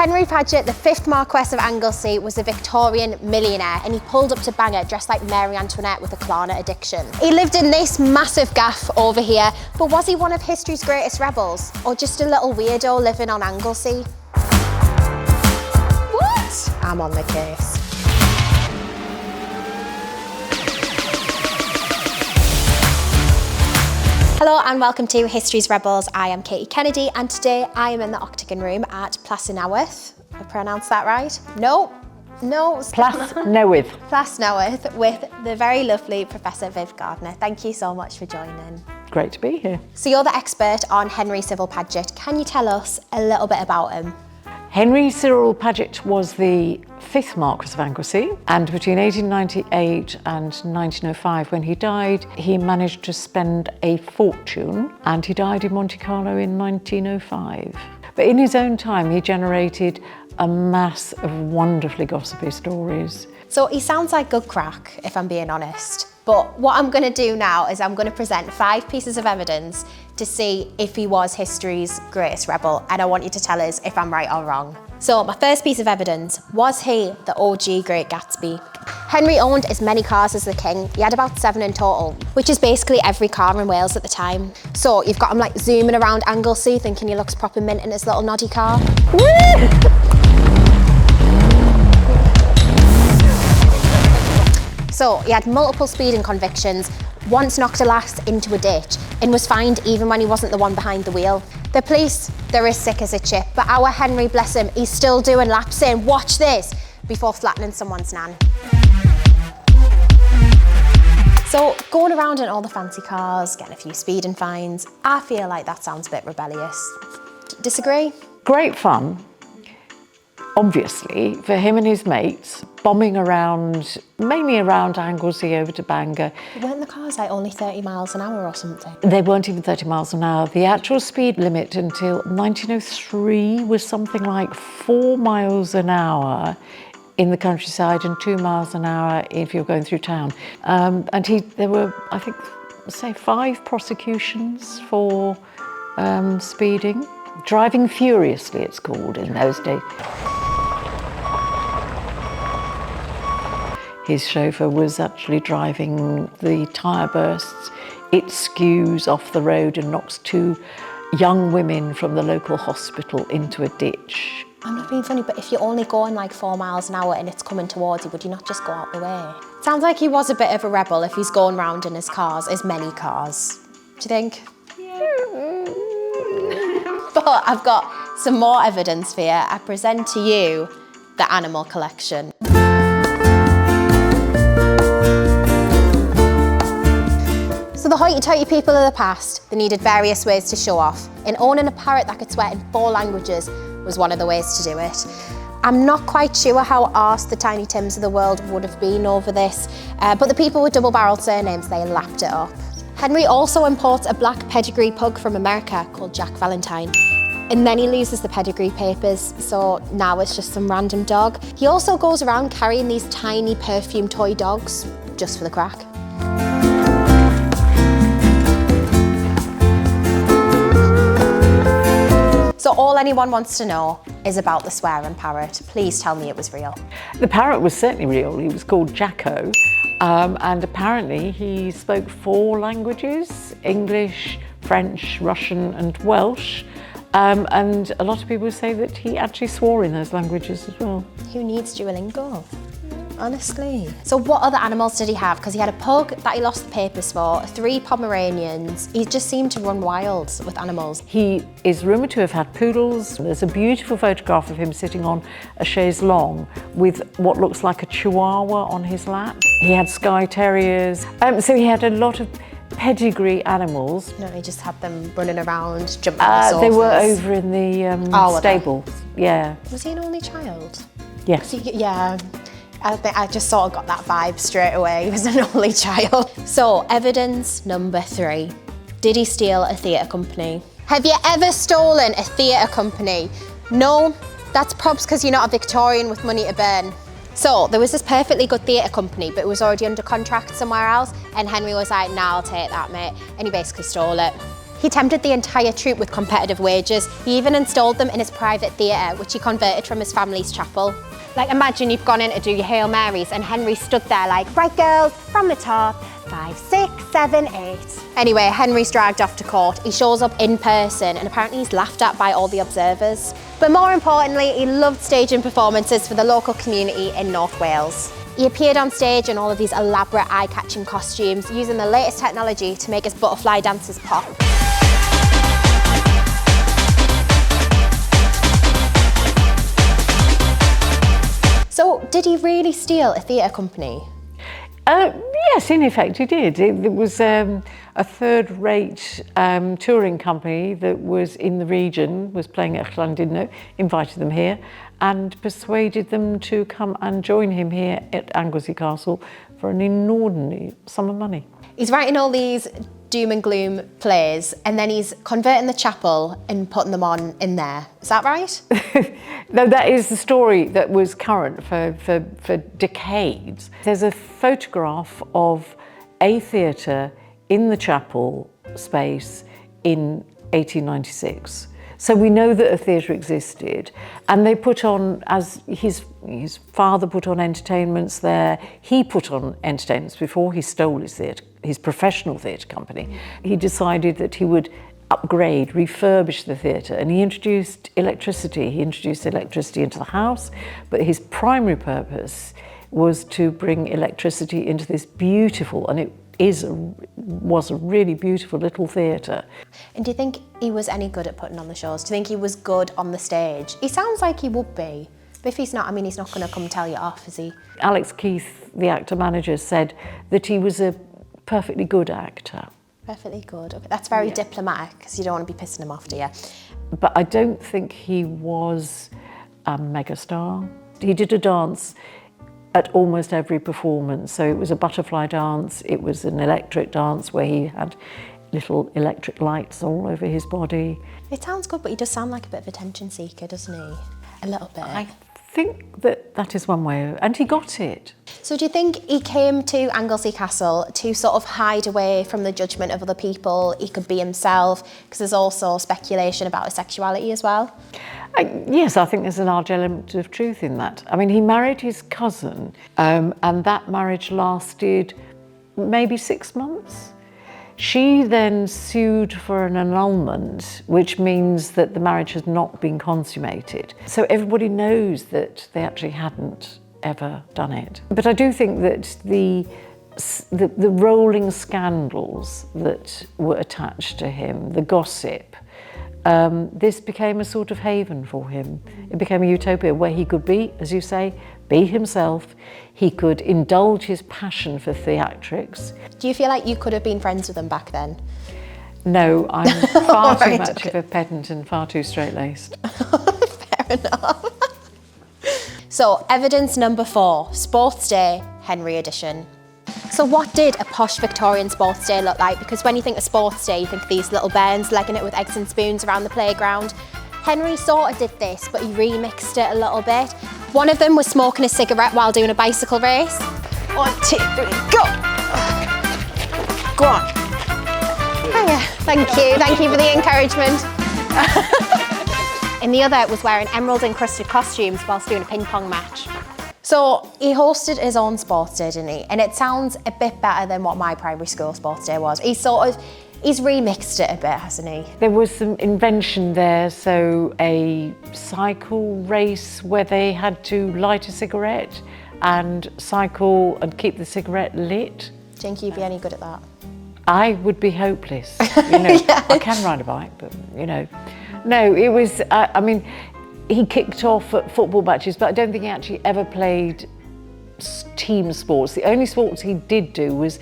Henry Paget, the 5th Marquess of Anglesey, was a Victorian millionaire, and he pulled up to Bangor dressed like Mary Antoinette with a Klarna addiction. He lived in this massive gaff over here, but was he one of history's greatest rebels? Or just a little weirdo living on Anglesey? What? I'm on the case. Hello and welcome to History's Rebels. I am Katie Kennedy and today I am in the Octagon Room at Plas Newydd. I pronounced that right? No. Plas Newydd. Plas Newydd with the very lovely Professor Viv Gardner. Thank you so much for joining. Great to be here. So you're the expert on Henry Cyril Paget. Can you tell us a little bit about him? Henry Cyril Paget was the 5th Marquess of Anglesey, and between 1898 and 1905, when he died, he managed to spend a fortune, and he died in Monte Carlo in 1905. But in his own time, he generated a mass of wonderfully gossipy stories. So he sounds like good crack, if I'm being honest. But what I'm going to do now is I'm going to present 5 pieces of evidence to see if he was history's greatest rebel, and I want you to tell us if I'm right or wrong. So my first piece of evidence, was he the OG Great Gatsby? Henry owned as many cars as the king. He had about 7 in total, which is basically every car in Wales at the time. So you've got him like zooming around Anglesey thinking he looks proper mint in his little noddy car. So he had multiple speeding convictions, once knocked a lass into a ditch and was fined even when he wasn't the one behind the wheel. The police, they're as sick as a chip, but our Henry, bless him, he's still doing laps saying, watch this, before flattening someone's nan. So going around in all the fancy cars, getting a few speeding fines, I feel like that sounds a bit rebellious. Disagree? Great fun, obviously, for him and his mates, bombing around, mainly around Anglesey over to Bangor. Weren't the cars like only 30 miles an hour or something? They weren't even 30 miles an hour. The actual speed limit until 1903 was something like 4 miles an hour in the countryside and 2 miles an hour if you're going through town. And there were, I think, say 5 prosecutions for speeding. Driving furiously, it's called in those days. His chauffeur was actually driving, the tyre bursts, it skews off the road and knocks 2 young women from the local hospital into a ditch. I'm not being funny, but if you're only going like 4 miles an hour and it's coming towards you, would you not just go out the way? Sounds like he was a bit of a rebel if he's going round in his cars, his many cars. Do you think? Yeah. But I've got some more evidence for you. I present to you the animal collection. So the hoity-toity people of the past, they needed various ways to show off, and owning a parrot that could swear in 4 languages was one of the ways to do it. I'm not quite sure how arsed the Tiny Tims of the world would have been over this, but the people with double-barrelled surnames, they lapped it up. Henry also imports a black pedigree pug from America called Jack Valentine, and then he loses the pedigree papers, so now it's just some random dog. He also goes around carrying these tiny perfume toy dogs, just for the crack. So all anyone wants to know is about the swearing parrot. Please tell me it was real. The parrot was certainly real. He was called Jacko, and apparently he spoke 4 languages: English, French, Russian and Welsh. And a lot of people say that he actually swore in those languages as well. Who needs Duolingo? Honestly. So what other animals did he have? Because he had a pug that he lost the papers for, 3 Pomeranians. He just seemed to run wild with animals. He is rumoured to have had poodles. There's a beautiful photograph of him sitting on a chaise longue with what looks like a chihuahua on his lap. He had Skye Terriers. So he had a lot of pedigree animals. No, he just had them running around, jumping on sofas. They were over in the stables. Yeah. Was he an only child? Yes. Yeah. I think I just sort of got that vibe straight away. He was an only child. So, evidence number 3. Did he steal a theatre company? Have you ever stolen a theatre company? No, that's props because you're not a Victorian with money to burn. So, there was this perfectly good theatre company, but it was already under contract somewhere else, and Henry was like, nah, I'll take that, mate. And he basically stole it. He tempted the entire troupe with competitive wages. He even installed them in his private theatre, which he converted from his family's chapel. Like, imagine you've gone in to do your Hail Marys and Henry stood there like, right girls, from the top, 5, 6, 7, 8. Anyway, Henry's dragged off to court. He shows up in person and apparently he's laughed at by all the observers. But more importantly, he loved staging performances for the local community in North Wales. He appeared on stage in all of these elaborate eye-catching costumes, using the latest technology to make his butterfly dances pop. So, did he really steal a theatre company? Yes, in effect he did. It was a third-rate touring company that was in the region, was playing at Llandudno, invited them here and persuaded them to come and join him here at Anglesey Castle for an inordinate sum of money. He's writing all these doom and gloom plays and then he's converting the chapel and putting them on in there. Is that right? No, that is the story that was current for decades. There's a photograph of a theatre in the chapel space in 1896. So we know that a theatre existed, and they put on, as his father put on entertainments there, he put on entertainments before he stole his professional theatre company. He decided that he would upgrade, refurbish the theatre, and he introduced electricity. He introduced electricity into the house, but his primary purpose was to bring electricity into this beautiful, and it was a really beautiful little theatre. And do you think he was any good at putting on the shows? Do you think he was good on the stage? He sounds like he would be, but if he's not, I mean, he's not going to come tell you off, is he? Alex Keith, the actor-manager, said that he was a perfectly good actor. Perfectly good. Okay. That's very diplomatic, because you don't want to be pissing him off, do you? But I don't think he was a megastar. He did a dance at almost every performance. So it was a butterfly dance, it was an electric dance where he had little electric lights all over his body. It sounds good, but he does sound like a bit of a attention seeker, doesn't he? A little bit. I think that is one way, and he got it. So do you think he came to Anglesey Castle to sort of hide away from the judgment of other people? He could be himself, because there's also speculation about his sexuality as well. Yes, I think there's a large element of truth in that. I mean, he married his cousin, and that marriage lasted maybe 6 months. She then sued for an annulment, which means that the marriage has not been consummated. So everybody knows that they actually hadn't ever done it. But I do think that the rolling scandals that were attached to him, the gossip, this became a sort of haven for him. It became a utopia where he could be, as you say, be himself. He could indulge his passion for theatrics. Do you feel like you could have been friends with him back then? No, I'm far too much of a pedant and far too straight-laced. Fair enough. So, evidence number 4, Sports Day, Henry edition. So what did a posh Victorian sports day look like? Because when you think of sports day, you think of these little bairns legging it with eggs and spoons around the playground. Henry sort of did this, but he remixed it a little bit. One of them was smoking a cigarette while doing a bicycle race. 1, 2, 3, go! Go on. Hiya. Thank you for the encouragement. And the other was wearing emerald-encrusted costumes whilst doing a ping pong match. So he hosted his own sports day, didn't he? And it sounds a bit better than what my primary school sports day was. He's remixed it a bit, hasn't he? There was some invention there, so a cycle race where they had to light a cigarette and cycle and keep the cigarette lit. Do you think you'd be any good at that? I would be hopeless, you know. Yeah. I can ride a bike, but, you know. No, it was, I mean, he kicked off at football matches, but I don't think he actually ever played team sports. The only sports he did do was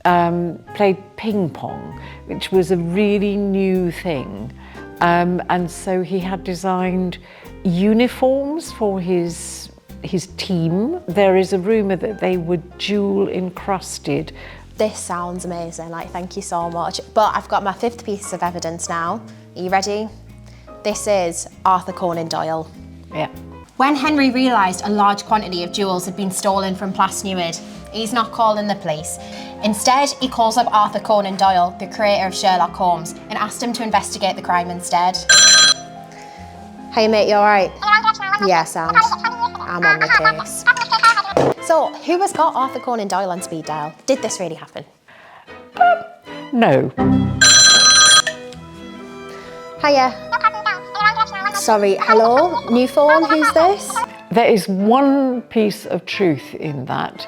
played ping pong, which was a really new thing. And so he had designed uniforms for his team. There is a rumour that they were jewel encrusted. This sounds amazing, like, thank you so much. But I've got my 5th piece of evidence now. Are you ready? This is Arthur Conan Doyle. Yeah. When Henry realised a large quantity of jewels had been stolen from Plas Newydd, he's not calling the police. Instead, he calls up Arthur Conan Doyle, the creator of Sherlock Holmes, and asked him to investigate the crime instead. Hey mate, you alright? Yeah, sound. I'm on the case. So, who has got Arthur Conan Doyle on speed dial? Did this really happen? No. Hiya. Sorry, hello? New phone, who's this? There is one piece of truth in that.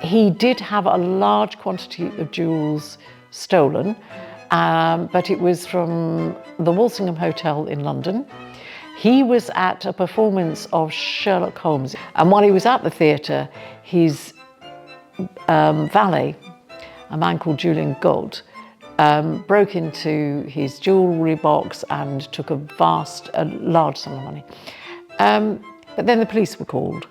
He did have a large quantity of jewels stolen, but it was from the Walsingham Hotel in London. He was at a performance of Sherlock Holmes, and while he was at the theatre, his valet, a man called Julian Galt, broke into his jewellery box and took a large sum of money. But then the police were called.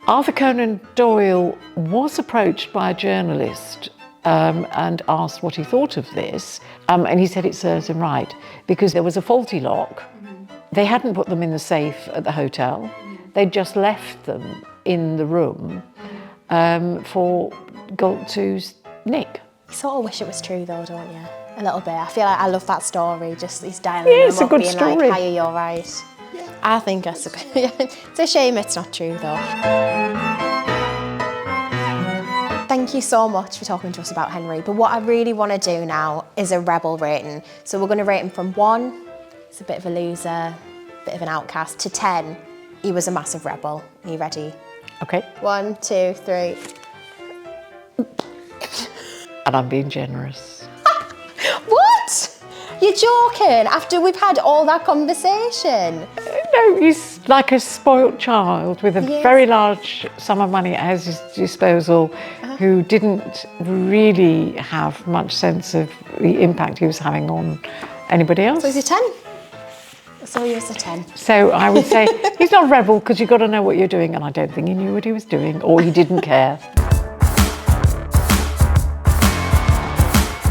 Arthur Conan Doyle was approached by a journalist and asked what he thought of this, and he said it serves him right, because there was a faulty lock. They hadn't put them in the safe at the hotel. They'd just left them in the room for Galt to nick. You sort of wish it was true though, don't you? A little bit. I feel like I love that story, just he's dialing Yeah, it's them a up, good being story. like, hiya, you're right. Yeah. I think that's a good... It's a shame it's not true though. Thank you so much for talking to us about Henry, but what I really want to do now is a rebel rating. So we're going to rate him from 1, he's a bit of a loser, a bit of an outcast, to 10, he was a massive rebel. Are you ready? Okay. 1, 2, 3. And I'm being generous. What? You're joking? After we've had all that conversation? No, he's like a spoilt child with a Yes. very large sum of money at his disposal, who didn't really have much sense of the impact he was having on anybody else. So he's a 10? So he was a 10. So I would say he's not a rebel, because you've got to know what you're doing, and I don't think he knew what he was doing, or he didn't care.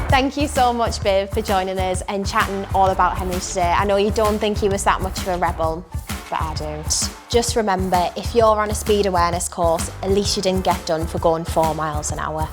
Thank you so much, Viv, for joining us and chatting all about Henry today. I know you don't think he was that much of a rebel, but I do. Just remember, if you're on a speed awareness course, at least you didn't get done for going 4 miles an hour.